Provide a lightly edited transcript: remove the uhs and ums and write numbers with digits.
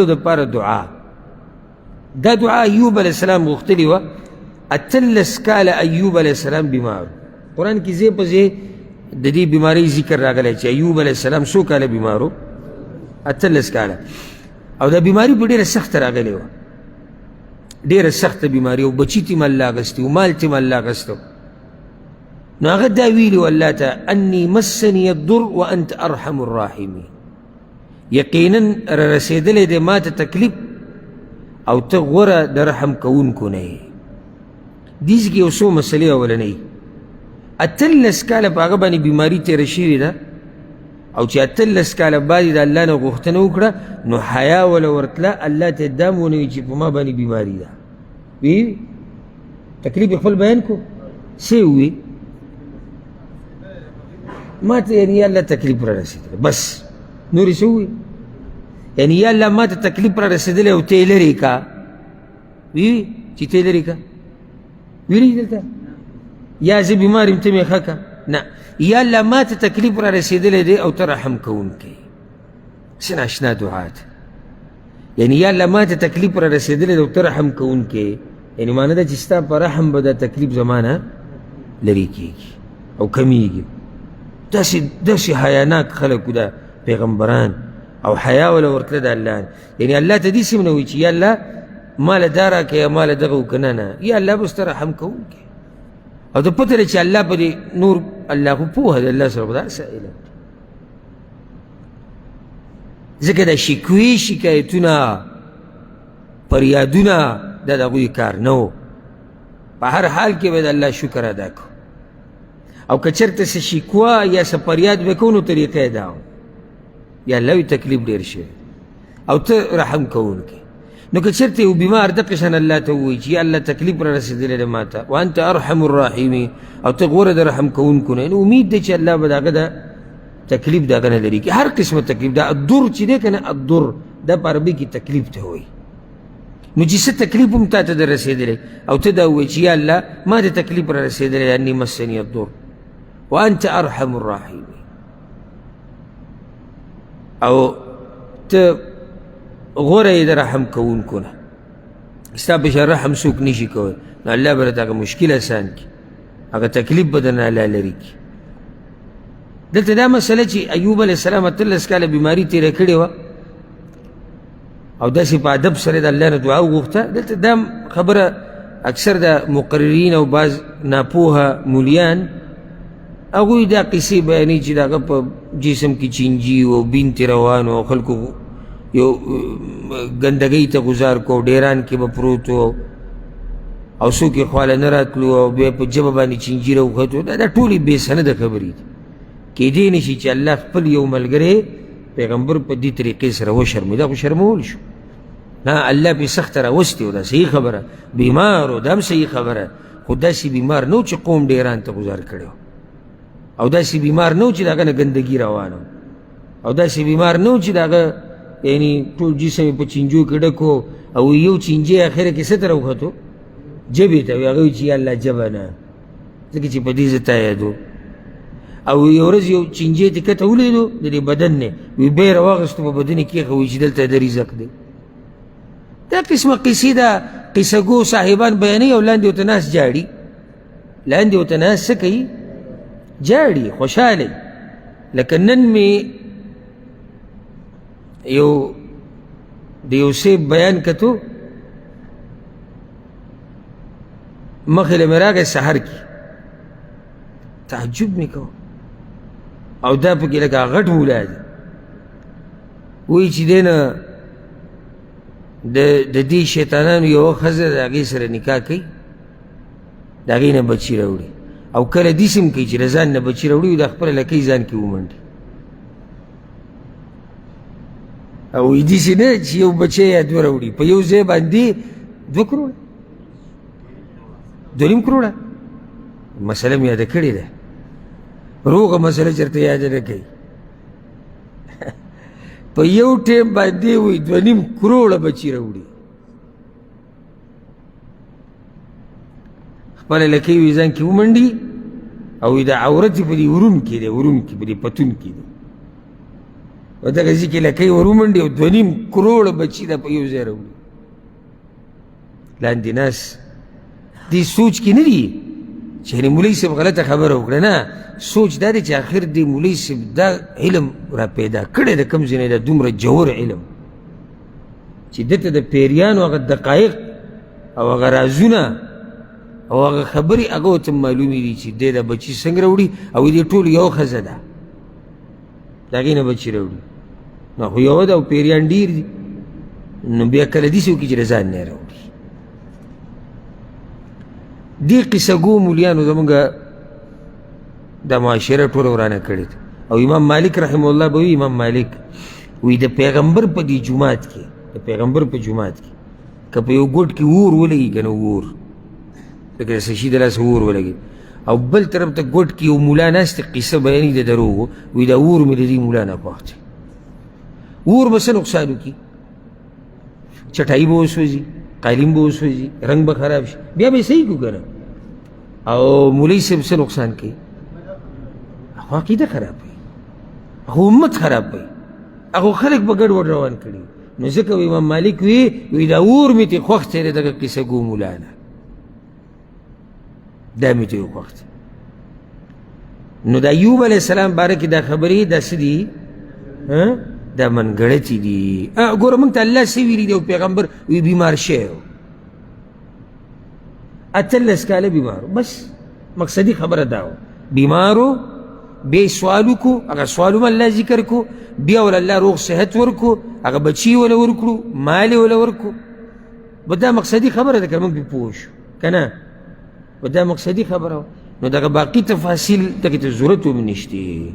د پاره دعا دا دعا ایوب علیہ السلام غوښتلې وه. 18 کاله ایوب علیہ السلام بیمار قرآن کې ځای په ځای د دې بیمارۍ ذکر راغلی چې ایوب علیہ السلام څو کاله بیمار و 18 کاله او دا بیماري په ډېره سخته راغلې وه ډېره سخته بیماري او بچي تې م الله اخیستي و مال تې م الله اخیسته نو هغه دا ویلي و الله ته انی مسني الضر وانت ارحم الراحمین یقینا را رسېدلی دی ما ته تکلیف او ته غوره د رحم کوونکو نه یې دې کې یو څو مسلې اولنۍ 18 کاله په هغه باندې بیماري تېره شوې ده او چې 18 کاله بعد د الله نه غوښتنه وکړه نو حیا وله ورتله الله ته دا م ونه وي چې په ما باندې بیماري ده وی تکلیف یې خپل بیان کو څه ووي ما ته یعنې یا الله تکلیف را رسېدلی بس نورې څه ووي یعنې یا الله ما ته تکلیف را رسېدلی او ته یې لرې کا وی چې ته یې لرې کا ویلي دلته یا زه بیمار یم ته مې ښه که نه یا الله ما ته تکلیف را رسېدلی دی او ته رحم کوونکی څه ناشنا دعا ده یعنې یا الله ما ته تکلیف را رسېدلی دی او ته رحم کوونکی یعنې معنی ده چې ستا په رحم به دا تکلیف زما نه لرې کېږي او کمیږي داسې حیاناک خلک دا پیغمبران او حیا وله ورتله د الله یعنې الله ته داسې نه وایي چې یا الله ماله دا راکړه یا ماله دغه وکړه نه نه یا الله به ستا رحم کوونکی او ته پته لري چې الله په دې نور الله خو پوهه ده الله سره به دا څه علم ځکه دا شکوې شکایتونه فریادونه دا د هغوی کار نه و په هر حال کې به د الله شکر ادا کړو او که چېرته څه شکوه یا څه فریاد به کوو نو طریقه یې دا و یا الله وي تکلیف ډېر شوی او ته رحم کوونکی نو که چېرته یو بیمار دقې شان الله ته ووایي چې یا الله تکلیف را رسېدلی دی ما ته وانت ارحم الراحمین او ته غوره د رحم کوونکو نه نو امید دی چې الله به د هغه د تکلیف د هغه نه لرې کړي هر قسمه تکلیف دا الضر چې دی که نه الضر دا په عربي کې تکلیف ته وایي نو چې څه تکلیف هم تا ته در رسېدلی او ته دا ووایي چې یا الله ما ته تکلیف را رسېدلی انی مسني الضر وانت ارحم الراحمین او ته غوره یې د رحم کوونکو نه ستا په شان رحم څوک نشي کوی نو الله به راته هغه مشکل اسان کړي هغه تکلیف به درنه الله لرې کړي دلته دا مسله چې ایوب علیه السلام 18 کاله بیماري تېره کړې وه او داسې په ادب سره د الله نه دعا وغوښته دلته دا خبره اکثر د مقررین او بعض ناپوهه مولیان هغوی دا قصې بیانوي چې د هغه په جسم کې چینجي و بین ترې روان و خلکو یو ګندګۍ ته گزار کو ډیران کې به پروت و او څوک یې خواله نه راتلو او بیا په ژبه باندې چینجي راوختو دا ټولې بې سنده خبرې دي کېدی نه شي چې الله خپل یو ملګری پیغمبر په دې طریقې سره وشرموي دا خو شرمول شو نه الله پې سخته راوستې و دا صحیح خبره بیمار و دا هم صحیح خبره خو داسې بیمار نه و چې قوم ډیران ته گزار کړی او داسې بیمار نه و چې د هغه نه ګندګي روانه او داسې بیمار نه و چې د هغه یعنې ټول جسم یې په چینجو کې ډک او یو چینجی اخره کې څه ته راوختو جبې ته وي هغه وایي چې یا الله جبه نه ځکه چې په دې زه تا یادو او یو ورځ یو چینجی یې کته ولیدو د دې بدن نه وي بیا یې راواخېستو په بدن یې کېښه وایي چې دلته د رزق دی دا قسمه قصې ده قصه ګو صاحبان بیانوي او لاندې ورته ناست جاړي لاندې ورته ناست څه کوي جاړي خوشحاله لکه نن مې یو د یو شی بیان کتو مخې له مې راغی سحر کې تعجب مې کوه او دا پکې لکه غټ مولا دی وایي چې دی نه د دې شیطانانو یوه ښځه د هغې سره نکاح کوي د هغې نه بچي راوړي او کله داسې هم کوي چې د ځان نه بچي راوړي دا خپله لکۍ ځان کې ومنډي او داسې نه چې یو بچی یا دوه راوړي په یو ځای باندې 2 کروړه 2.5 کروړه مسله مې یاده کړې ده روغه مسله چېرته یاده نه کوي په یو ټیم باندې وایي 2.5 کروړه بچي راوړي خپله لکۍ وي ځان کې ومنډي او د عورت یې په دې ورون کې دی ورون کې په دې پتون کې دی او دغه ځای کې لکۍ ور ومنډي او 2.5 کروړه بچي دا په یو ځای راوړي. لاندې ناس دې سوچ کې نه دي چې یعنې مولوي صاحب غلطه خبره وکړه، نه، سوچ دا دی چې آخر دې مولوي صاحب دا علم را پیدا کړی د کوم ځای نه دا دومره جوور علم چې دته د پیریانو هغه دقایق او هغه رازونه او هغه خبرې هغه ورته معلومې دي چې دی دا بچي څنګه راوړي او دې ټول یو ښځه ده د هغې نه بچي راوړي. نو خو یوه ده او پیریان ډېر دي، نو بیا کله داسې وکړي چې د ځان نه یې راوړي. دې قصه ګو مولیانو زمونږ دا معاشره ټوله ورانه کړې ده. او امام مالک رحمه الله به وي، امام مالک وی د پیغمبر په دې جومات کې، د پیغمبر په جومات کې که په یو ګوټ کې اور ولګي که نه اور لکه څه شي د لاسه اور ولګي او بل طرف ته ګوټ کې یو ملا ناست قصه بیانوي د دروغو، وی دا اور مې د دې ملا نه خوښ دی. اور به څه نقصان وکړي؟ چټایي به وسوځي، قالین به وسوځي، رنګ به خراب شي، بیا به یې صحیح کړو که نه. او مولوي صاحب څه نقصان کوي؟ هغه عقیده خرابوي، هغه امت خرابوي، هغه خلک به ګډوډ روان کړي. نو ځکه امام مالک وی دا اور مې ترې خوښ دی دغه قصه ګو ملا نه، دا مې ترې خوښ دی. نو د ایوب علیه السلام باره کې دا خبرې دا څه دي؟ دا منګړتې دي. ګوره موږ ته الله څه ویلي دی او پیغمبر وی بیمار شوی و 18 کاله بیمار و، بس مقصدي خبره دا و بیمار و، بیا سوال وکړو، هغه سوال هم الله ذکر کو، بیا ول الله روغ صحت ورکو، هغه بچي وله ورکړو، مال یې وله ورکو. به دا مقصدي خبره ده که موږ پرې پوه شو که نه؟ به دا مقصدي خبره وه. نو دغه باقي تفاصیل دغې ته ضرورت هم نشته.